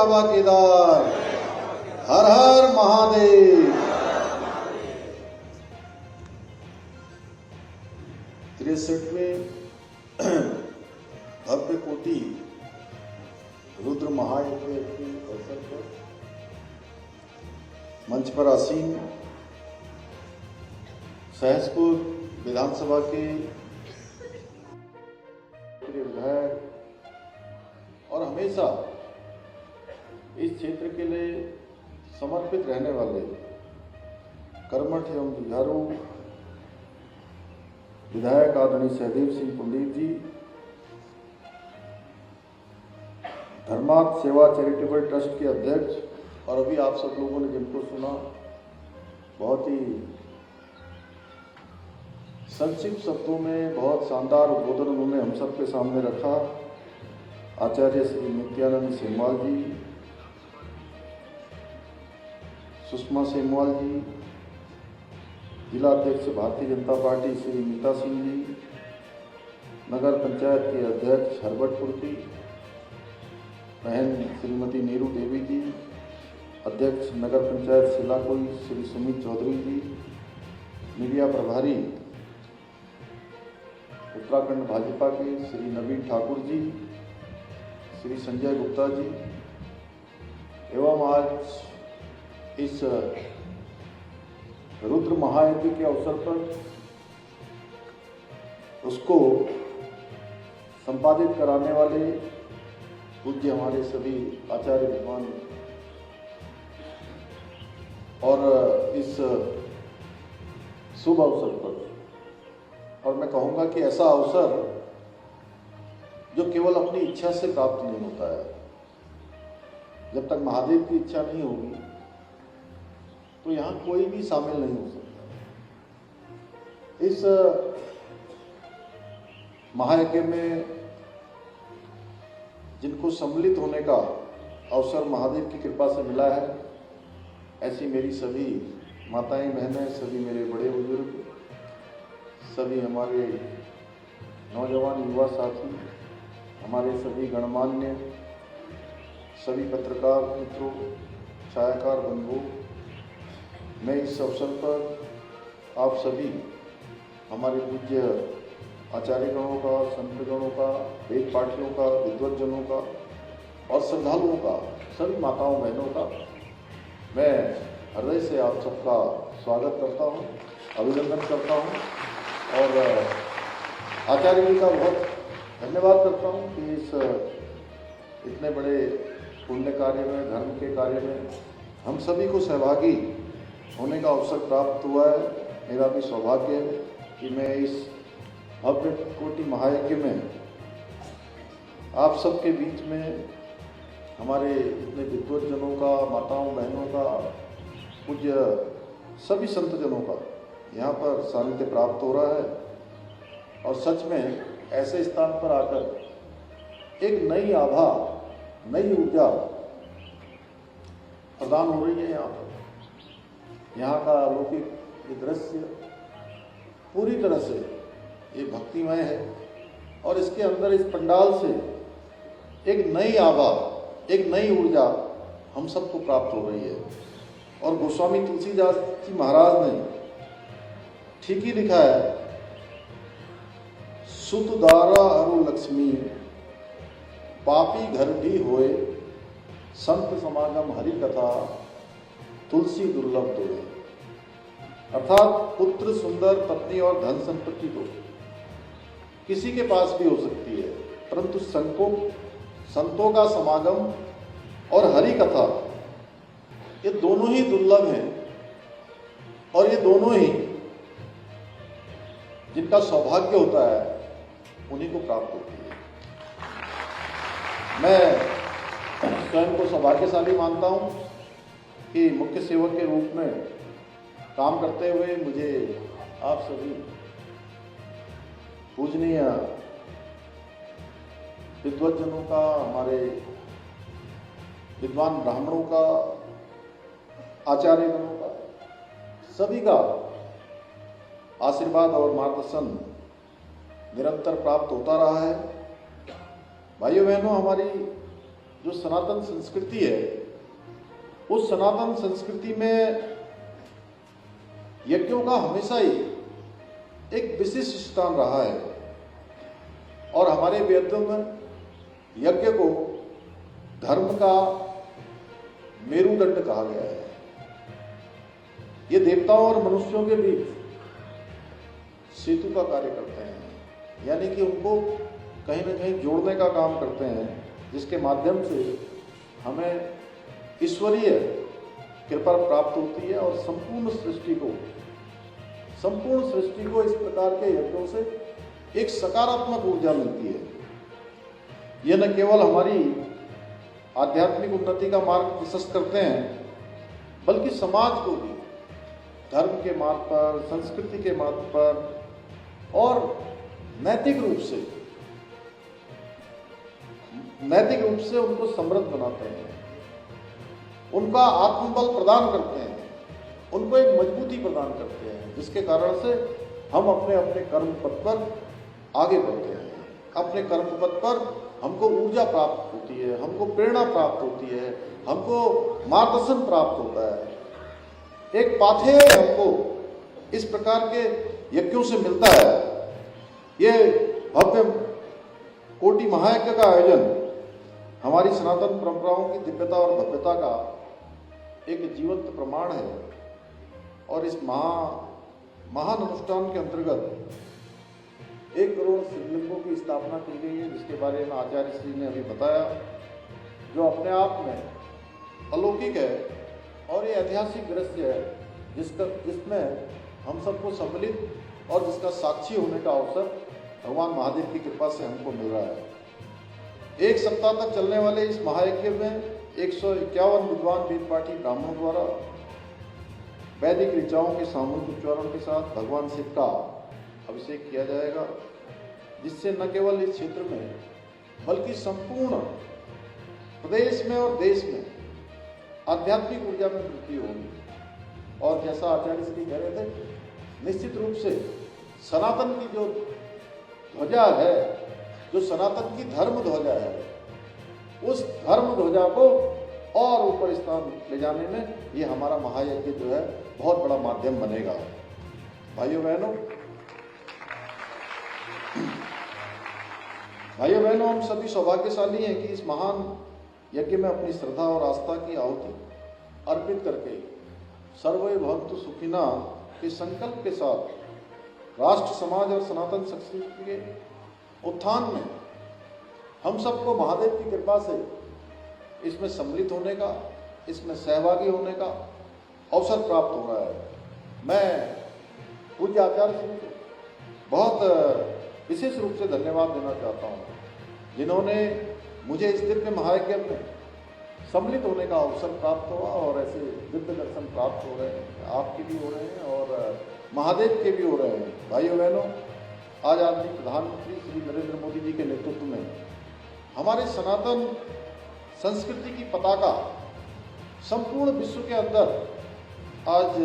बाबा केदार, हर हर महादेव। 63वें भव्य कोटि रुद्र महायज्ञ के अवसर पर मंच पर आसीन सहसपुर विधानसभा के विधायक और हमेशा इस क्षेत्र के लिए समर्पित रहने वाले कर्मठ एवं जुझारू विधायक आदरणीय सहदेव सिंह पंडित जी, धर्मार्थ सेवा चैरिटेबल ट्रस्ट के अध्यक्ष और अभी आप सब लोगों ने जिनको सुना, बहुत ही संक्षिप्त शब्दों में बहुत शानदार उद्बोधन उन्होंने हम सब के सामने रखा। आचार्य श्री नित्यानंद सेमवाल जी, सुषमा सेमवाल जी, जिला अध्यक्ष भारतीय जनता पार्टी श्री मीता सिंह जी, नगर पंचायत के अध्यक्ष हरबटपुर की बहन श्रीमती नीरू देवी जी, अध्यक्ष नगर पंचायत सिलाकोई श्री सुमित चौधरी जी, मीडिया प्रभारी उत्तराखंड भाजपा के श्री नवीन ठाकुर जी, श्री संजय गुप्ता जी, एवं आज इस रुद्र महायज्ञ के अवसर पर उसको संपादित कराने वाले पूज्य हमारे सभी आचार्य विद्वान और इस शुभ अवसर पर, और मैं कहूँगा कि ऐसा अवसर जो केवल अपनी इच्छा से प्राप्त नहीं होता है। जब तक महादेव की इच्छा नहीं होगी तो यहाँ कोई भी शामिल नहीं हो सकता। इस महायज्ञ में जिनको सम्मिलित होने का अवसर महादेव की कृपा से मिला है, ऐसी मेरी सभी माताएं बहनें, सभी मेरे बड़े बुजुर्ग, सभी हमारे नौजवान युवा साथी, हमारे सभी गणमान्य, सभी पत्रकार मित्रों, छायाकार बंधुओं, मैं इस अवसर पर आप सभी हमारे पूज्य आचार्यगणों का, संतगणों का, वेद पाठियों का, विद्वज्जनों का और श्रद्धालुओं का, सभी माताओं बहनों का मैं हृदय से आप सबका स्वागत करता हूँ, अभिनंदन करता हूँ और आचार्य जी का बहुत धन्यवाद करता हूँ कि इस इतने बड़े पुण्य कार्य में, धर्म के कार्य में हम सभी को सहभागी होने का अवसर प्राप्त हुआ है। मेरा भी सौभाग्य है कि मैं इस भव्य कोटि महायज्ञ में आप सबके बीच में हमारे इतने विद्वज्जनों का, माताओं बहनों का, पूज्य सभी संतजनों का यहाँ पर सानिध्य प्राप्त हो रहा है। और सच में ऐसे स्थान पर आकर एक नई आभा, नई ऊर्जा प्रदान हो रही है। यहाँ पर यहाँ का अलौकिक ये दृश्य पूरी तरह से ये भक्तिमय है और इसके अंदर इस पंडाल से एक नई आभा, एक नई ऊर्जा हम सबको प्राप्त हो रही है। और गोस्वामी तुलसीदास जी महाराज ने ठीक ही लिखा है, सुत दारा अरु लक्ष्मी पापी घर भी होए, संत समागम हरि कथा तुलसी दुर्लभ दोए। अर्थात पुत्र, सुंदर पत्नी और धन संपत्ति तो किसी के पास भी हो सकती है, परंतु संतों का समागम और हरि कथा ये दोनों ही दुर्लभ हैं और ये दोनों ही जिनका सौभाग्य होता है उन्हीं को प्राप्त होती है। मैं स्वयं को सौभाग्यशाली मानता हूँ कि मुख्य सेवक के रूप में काम करते हुए मुझे आप सभी पूजनीय विद्वज्जनों का, हमारे विद्वान ब्राह्मणों का, आचार्यगणों का, सभी का आशीर्वाद और मार्गदर्शन निरंतर प्राप्त होता रहा है। भाइयों बहनों, हमारी जो सनातन संस्कृति है, उस सनातन संस्कृति में यज्ञों का हमेशा ही एक विशिष्ट स्थान रहा है और हमारे वेदों में यज्ञ को धर्म का मेरुदंड कहा गया है। ये देवताओं और मनुष्यों के बीच सेतु का कार्य करते हैं, यानी कि उनको कहीं न कहीं जोड़ने का काम करते हैं, जिसके माध्यम से हमें ईश्वरीय कृपा प्राप्त होती है और संपूर्ण सृष्टि को इस प्रकार के यज्ञों से एक सकारात्मक ऊर्जा मिलती है। यह न केवल हमारी आध्यात्मिक उन्नति का मार्ग प्रशस्त करते हैं, बल्कि समाज को भी धर्म के मार्ग पर, संस्कृति के मार्ग पर और नैतिक रूप से उनको समृद्ध बनाते हैं, उनका आत्मबल प्रदान करते हैं, उनको एक मजबूती प्रदान करते हैं, जिसके कारण से हम अपने अपने कर्म पथ पर आगे बढ़ते हैं। अपने कर्म पथ पर हमको ऊर्जा प्राप्त होती है, हमको प्रेरणा प्राप्त होती है, हमको मार्गदर्शन प्राप्त होता है। एक पाथेय हमको इस प्रकार के यज्ञों से मिलता है। ये भव्य कोटि महायज्ञ का आयोजन हमारी सनातन परंपराओं की दिव्यता और भव्यता का एक जीवंत प्रमाण है और इस महान अनुष्ठान के अंतर्गत 1 करोड़ शिवलिंगों की स्थापना की गई है, जिसके बारे में आचार्य श्री ने अभी बताया, जो अपने आप में अलौकिक है और ये ऐतिहासिक दृश्य है जिसमें हम सबको सम्मिलित और जिसका साक्षी होने का अवसर भगवान महादेव की कृपा से हमको मिल रहा है। 1 सप्ताह तक चलने वाले इस महायज्ञ में 151 विद्वान वेद पाठी ब्राह्मणों द्वारा वैदिक ऋचाओं के सामूहिक उच्चारण के साथ भगवान शिव का अभिषेक किया जाएगा, जिससे न केवल इस क्षेत्र में बल्कि संपूर्ण प्रदेश में और देश में आध्यात्मिक ऊर्जा में वृद्धि होगी। और जैसा आचार्य श्री कह रहे थे, निश्चित रूप से सनातन की जो ध्वजा है, जो सनातन की धर्म ध्वजा है, उस धर्म ध्वजा को और ऊपर स्थान ले जाने में ये हमारा महायज्ञ जो है बहुत बड़ा माध्यम बनेगा। भाइयों बहनों, हम सभी सौभाग्यशाली हैं कि इस महान यज्ञ में अपनी श्रद्धा और आस्था की आहुति अर्पित करके सर्वे भवन्तु सुखिनः के संकल्प के साथ राष्ट्र, समाज और सनातन संस्कृति के उत्थान में हम सबको महादेव की कृपा से इसमें सम्मिलित होने का, इसमें सहभागी होने का अवसर प्राप्त हो रहा है। मैं पूज्य आचार्य श्री को बहुत विशेष रूप से धन्यवाद देना चाहता हूँ, जिन्होंने मुझे इस दिव्य महायज्ञ में सम्मिलित होने का अवसर प्राप्त हुआ और ऐसे दिव्य दर्शन प्राप्त हो रहे हैं, आपके भी हो रहे हैं और महादेव के भी हो रहे हैं। भाइयों बहनों, आज आदरणीय प्रधानमंत्री श्री नरेंद्र मोदी जी के नेतृत्व में हमारे सनातन संस्कृति की पताका संपूर्ण विश्व के अंदर आज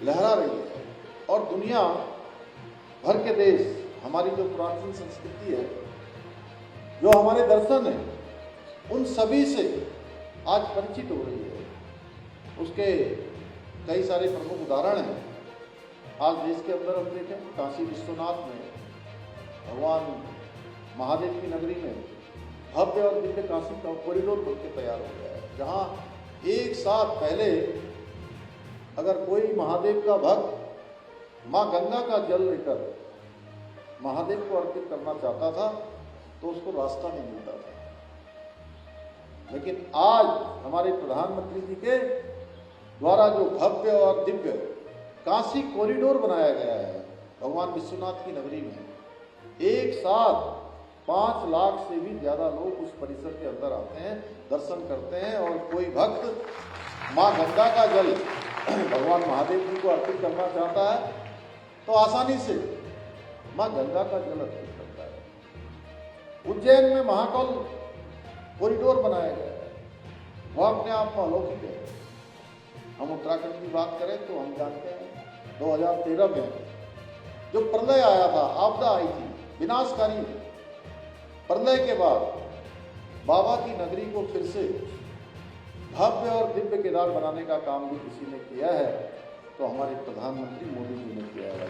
लहरा रही है और दुनिया भर के देश हमारी जो प्राचीन संस्कृति है, जो हमारे दर्शन है, उन सभी से आज परिचित हो रही है। उसके कई सारे प्रमुख उदाहरण हैं। आज देश के अंदर हम देखें, काशी विश्वनाथ में भगवान महादेव की नगरी में भव्य और दिव्य काशी का कॉरिडोर बनकर तैयार हो गया है, जहाँ एक साथ पहले अगर कोई महादेव का भक्त माँ गंगा का जल लेकर महादेव को अर्पित करना चाहता था तो उसको रास्ता नहीं मिलता था, लेकिन आज हमारे प्रधानमंत्री जी के द्वारा जो भव्य और दिव्य काशी कॉरिडोर बनाया गया है भगवान विश्वनाथ की नगरी में, एक साथ 5 लाख से भी ज्यादा लोग उस परिसर के अंदर आते हैं, दर्शन करते हैं और कोई भक्त माँ गंगा का जल भगवान महादेव जी को अर्पित करना चाहता है तो आसानी से माँ गंगा का जल अर्पित करता है। उज्जैन में महाकाल कॉरिडोर बनाया गया है, वह अपने आप में अलौकिक है। हम उत्तराखंड की बात करें तो हम जानते हैं 2013 में जो प्रलय आया था, आपदा आई थी विनाशकारी, प्रलय के बाद बाबा की नगरी को फिर से भव्य और दिव्य केदार बनाने का काम भी किसी ने किया है तो हमारे प्रधानमंत्री मोदी जी ने किया है।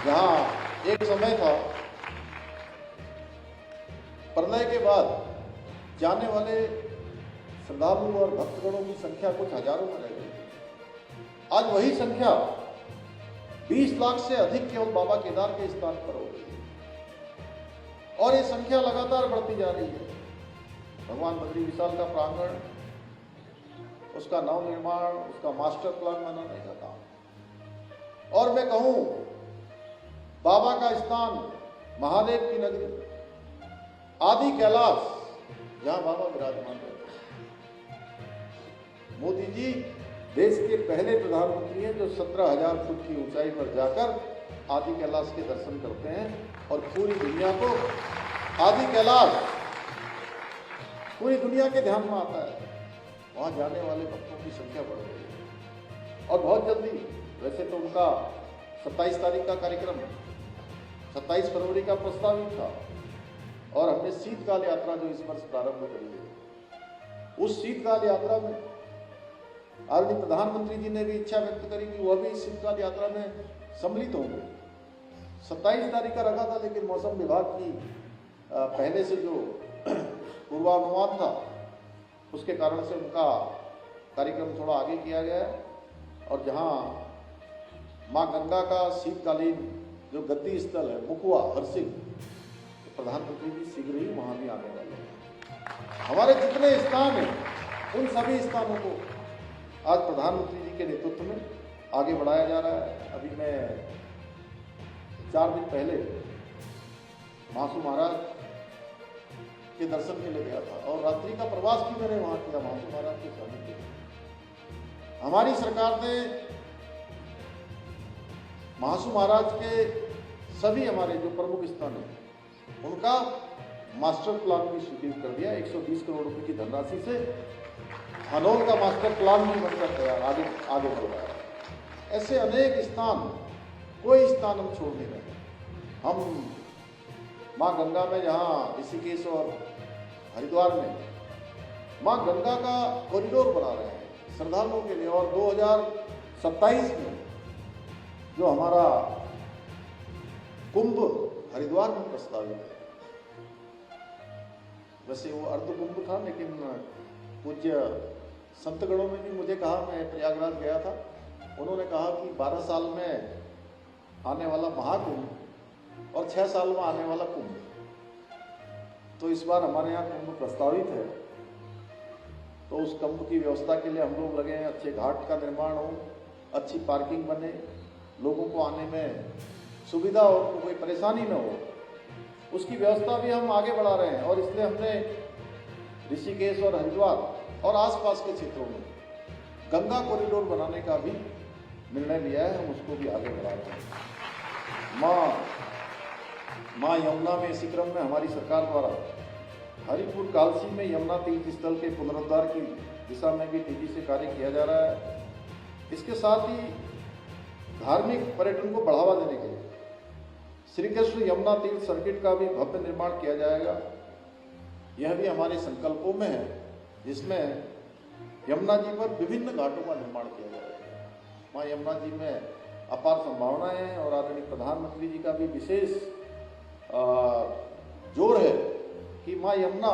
जहाँ एक समय था प्रलय के बाद जाने वाले श्रद्धालु और भक्तगणों की संख्या कुछ हजारों में रह गई, आज वही संख्या 20 लाख से अधिक केवल बाबा केदार के स्थान पर हो गई और ये संख्या लगातार बढ़ती जा रही है। भगवान बद्री विशाल का प्रांगण, उसका नव निर्माण, उसका मास्टर प्लान बनाने का काम, और मैं कहूं बाबा का स्थान, महादेव की नगरी, आदि कैलाश, जहां बाबा विराजमान है। मोदी जी देश के पहले प्रधानमंत्री हैं जो 17,000 फुट की ऊंचाई पर जाकर आदि कैलाश के दर्शन करते हैं और पूरी दुनिया को आदि कैलाश पूरी दुनिया के ध्यान में आता है। वहां जाने वाले भक्तों की संख्या बढ़ रही है और बहुत जल्दी, वैसे तो उनका 27 तारीख का कार्यक्रम, 27 फरवरी का प्रस्तावित था और हमने शीतकाल यात्रा जो इस वर्ष प्रारंभ करी है, उस शीतकाल यात्रा में आदरणीय प्रधानमंत्री जी ने भी इच्छा व्यक्त करी कि वह भी इस शीतकाल यात्रा में सम्मिलित होंगे। 27 तारीख का रखा था, लेकिन मौसम विभाग की पहले से जो पूर्वानुमान था उसके कारण से उनका कार्यक्रम थोड़ा आगे किया गया है। और जहां मां गंगा का शीतकालीन जो गद्दी स्थल है मुखुआ हरसिंह, तो प्रधानमंत्री जी शीघ्र ही वहां भी आने वाले हैं। हमारे जितने स्थान हैं उन सभी स्थानों को आज प्रधानमंत्री जी के नेतृत्व में आगे बढ़ाया जा रहा है। अभी मैं 4 दिन पहले महासू महाराज के दर्शन के लिए गया था और रात्रि का प्रवास भी मैंने वहां किया महासू महाराज के सानिध्य में। हमारी सरकार ने महासू महाराज के सभी हमारे जो प्रमुख स्थान हैं उनका मास्टर प्लान भी स्वीकृत कर दिया। 120 करोड़ रुपए की धनराशि से हनोल का मास्टर प्लान भी बनकर तैयार आगे बढ़ रहा है। ऐसे अनेक स्थान, कोई स्थान हम छोड़ नहीं रहे। हम माँ गंगा में, जहाँ ऋषिकेश और हरिद्वार में माँ गंगा का कॉरिडोर बना रहे हैं श्रद्धालुओं के लिए, और 2027 में जो हमारा कुंभ हरिद्वार में प्रस्तावित है, वैसे वो अर्ध कुंभ था, लेकिन पूज्य संतगणों में भी मुझे कहा, मैं प्रयागराज गया था, उन्होंने कहा कि 12 साल में आने वाला महाकुंभ और 6 साल में आने वाला कुंभ, तो इस बार हमारे यहाँ कुंभ प्रस्तावित है। तो उस कुंभ की व्यवस्था के लिए हम लोग लगे हैं, अच्छे घाट का निर्माण हो, अच्छी पार्किंग बने, लोगों को आने में सुविधा हो, तो कोई परेशानी न हो, उसकी व्यवस्था भी हम आगे बढ़ा रहे हैं। और इसलिए हमने ऋषिकेश और हरिद्वार और आसपास के क्षेत्रों में गंगा कॉरिडोर बनाने का भी निर्णय लिया है, हम उसको भी आगे बढ़ा रहे हैं। माँ यमुना में इसी क्रम में हमारी सरकार द्वारा हरिपुर कालसी में यमुना तीर्थ स्थल के पुनरुद्धार की दिशा में भी तेजी से कार्य किया जा रहा है। इसके साथ ही धार्मिक पर्यटन को बढ़ावा देने के लिए श्री कृष्ण यमुना तीर्थ सर्किट का भी भव्य निर्माण किया जाएगा। यह भी हमारे संकल्पों में है, जिसमें यमुना जी पर विभिन्न घाटों का निर्माण किया जाएगा। माँ यमुना जी में अपार संभावनाएं हैं और आदरणीय प्रधानमंत्री जी का भी विशेष जोर है कि माँ यमुना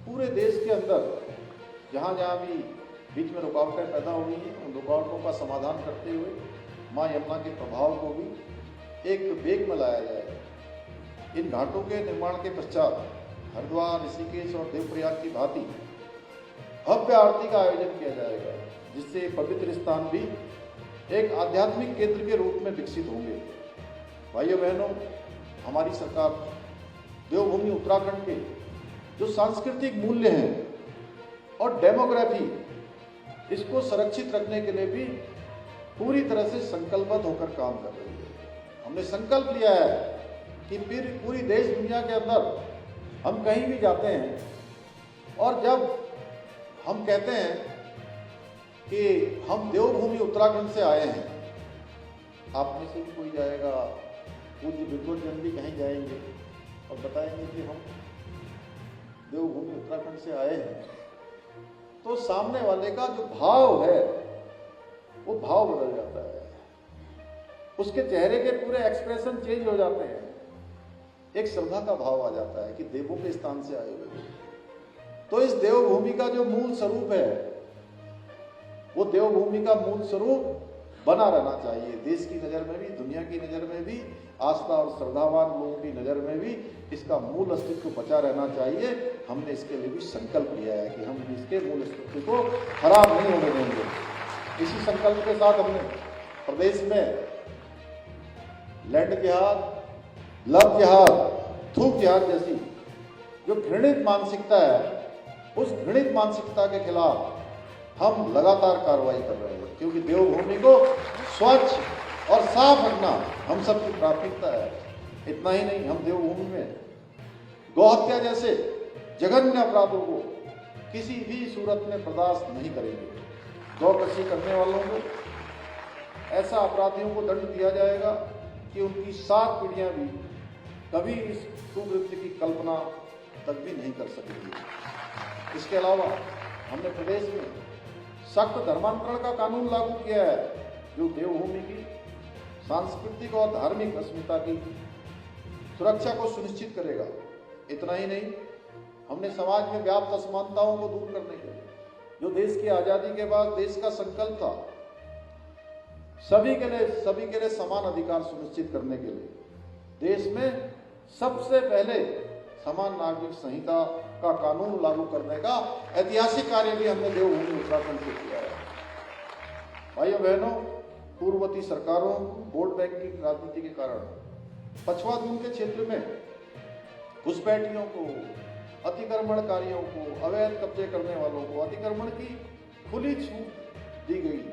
पूरे देश के अंदर जहाँ जहाँ भी बीच में रुकावटें पैदा हो गई हैं, उन रुकावटों का समाधान करते हुए माँ यमुना के प्रभाव को भी एक वेग में लाया जाए। इन घाटों के निर्माण के पश्चात हरिद्वार, ऋषिकेश और देवप्रयाग की भांति भव्य आरती का आयोजन किया जाएगा, जिससे पवित्र स्थान भी एक आध्यात्मिक केंद्र के रूप में विकसित होंगे। भाइयों बहनों, हमारी सरकार देवभूमि उत्तराखंड के जो सांस्कृतिक मूल्य हैं और डेमोग्राफी, इसको संरक्षित रखने के लिए भी पूरी तरह से संकल्पबद्ध होकर काम कर रही है। हमने संकल्प लिया है कि फिर पूरी देश दुनिया के अंदर हम कहीं भी जाते हैं और जब हम कहते हैं कि हम देवभूमि उत्तराखंड से आए हैं, आप में से भी कोई जाएगा, पूज्य विद्वत जन भी कहीं जाएंगे और बताएंगे कि हम देवभूमि उत्तराखंड से आए हैं, तो सामने वाले का जो भाव है वो भाव बदल जाता है, उसके चेहरे के पूरे एक्सप्रेशन चेंज हो जाते हैं, एक श्रद्धा का भाव आ जाता है कि देवों के स्थान से आए हुए। तो इस देवभूमि का जो मूल स्वरूप है वो देवभूमि का मूल स्वरूप बना रहना चाहिए। देश की नजर में भी, दुनिया की नजर में भी, आस्था और श्रद्धावान लोगों की नजर में भी इसका मूल अस्तित्व बचा रहना चाहिए। हमने इसके लिए भी संकल्प लिया है कि हम इसके मूल अस्तित्व को खराब नहीं होने देंगे। इसी संकल्प के साथ हमने प्रदेश में लैंड जिहाद, लव जिहाद, थूक जिहाद जैसी जो घृणित मानसिकता है, उस घृणित मानसिकता के खिलाफ हम लगातार कार्रवाई कर रहे हैं, क्योंकि देवभूमि को स्वच्छ और साफ रखना हम सबकी प्राथमिकता है। इतना ही नहीं, हम देवभूमि में गौहत्या जैसे जघन्य अपराधों को किसी भी सूरत में बर्दाश्त नहीं करेंगे। गौकशी करने वालों को, ऐसा अपराधियों को दंड दिया जाएगा कि उनकी 7 पीढ़ियां भी कभी इस कुकृत्य की कल्पना तक भी नहीं कर सकेंगी। इसके अलावा हमने प्रदेश में सख्त धर्मांतरण का कानून लागू किया है, जो देवभूमि की सांस्कृतिक और धार्मिक अस्मिता की सुरक्षा को सुनिश्चित करेगा। इतना ही नहीं, हमने समाज में व्याप्त असमानताओं को दूर करने के लिए, जो देश की आजादी के बाद देश का संकल्प था, सभी के लिए समान अधिकार सुनिश्चित करने के लिए देश में सबसे पहले समान नागरिक संहिता का कानून लागू करने का ऐतिहासिक कार्य भी हमने देवभूमि उत्तराखंड से किया है। भाइयों बहनों, पूर्ववर्ती सरकारों, वोट बैंक की राजनीति के कारण पछवा दून के क्षेत्र में घुसपैठियों को, अतिक्रमणकारियों को, अवैध कब्जे करने वालों को अतिक्रमण की खुली छूट दी गई,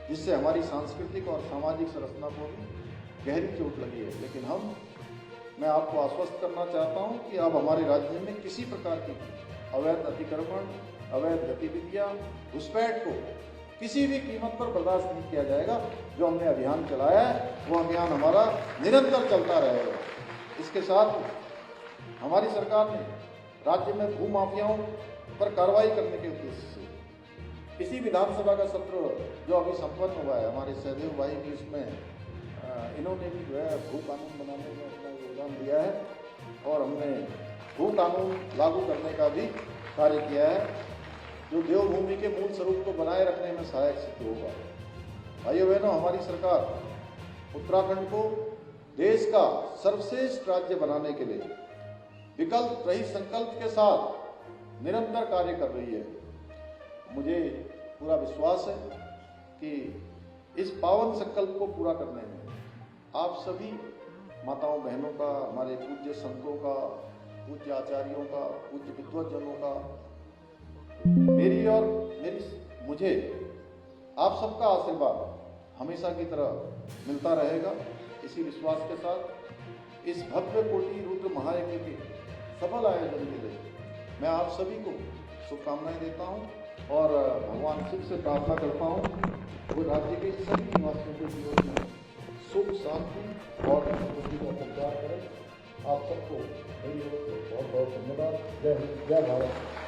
जिससे हमारी सांस्कृतिक और सामाजिक संरचना को भी गहरी चोट लगी है। लेकिन मैं आपको आश्वस्त करना चाहता हूं कि अब हमारे राज्य में किसी प्रकार की अवैध अतिक्रमण, अवैध गतिविधियां, घुसपैठ को किसी भी कीमत पर बर्दाश्त नहीं किया जाएगा। जो हमने अभियान चलाया है वो अभियान हमारा निरंतर चलता रहेगा। इसके साथ हमारी सरकार ने राज्य में भू माफियाओं पर कार्रवाई करने के उद्देश्य से इसी विधानसभा का सत्र जो अभी संपन्न हुआ है, हमारे सहदेव भाई भी इसमें इन्होंने भी जो है भू कानून बनाने में अपना योगदान दिया है, और हमने भू कानून लागू करने का भी कार्य किया है, जो देवभूमि के मूल स्वरूप को बनाए रखने में सहायक सिद्ध होगा। भाइयों बहनों, हमारी सरकार उत्तराखंड को देश का सर्वश्रेष्ठ राज्य बनाने के लिए विकल्प रहित संकल्प के साथ निरंतर कार्य कर रही है। मुझे पूरा विश्वास है कि इस पावन संकल्प को पूरा करने में आप सभी माताओं बहनों का, हमारे पूज्य संतों का, पूज्य आचार्यों का, पूज्य विद्वज्जनों का, मुझे आप सबका आशीर्वाद हमेशा की तरह मिलता रहेगा। इसी विश्वास के साथ इस भव्य कोटि रुद्र महायज्ञ के सफल आयोजन के लिए मैं आप सभी को शुभकामनाएं देता हूं और भगवान शिव से प्रार्थना करता हूं वो राज्य के सभी निवासियों के जीवन में सुख, शांति और समृद्धि का संचार करें। आप सबको मेरी ओर से बहुत बहुत धन्यवाद। जय हिंद, जय भारत।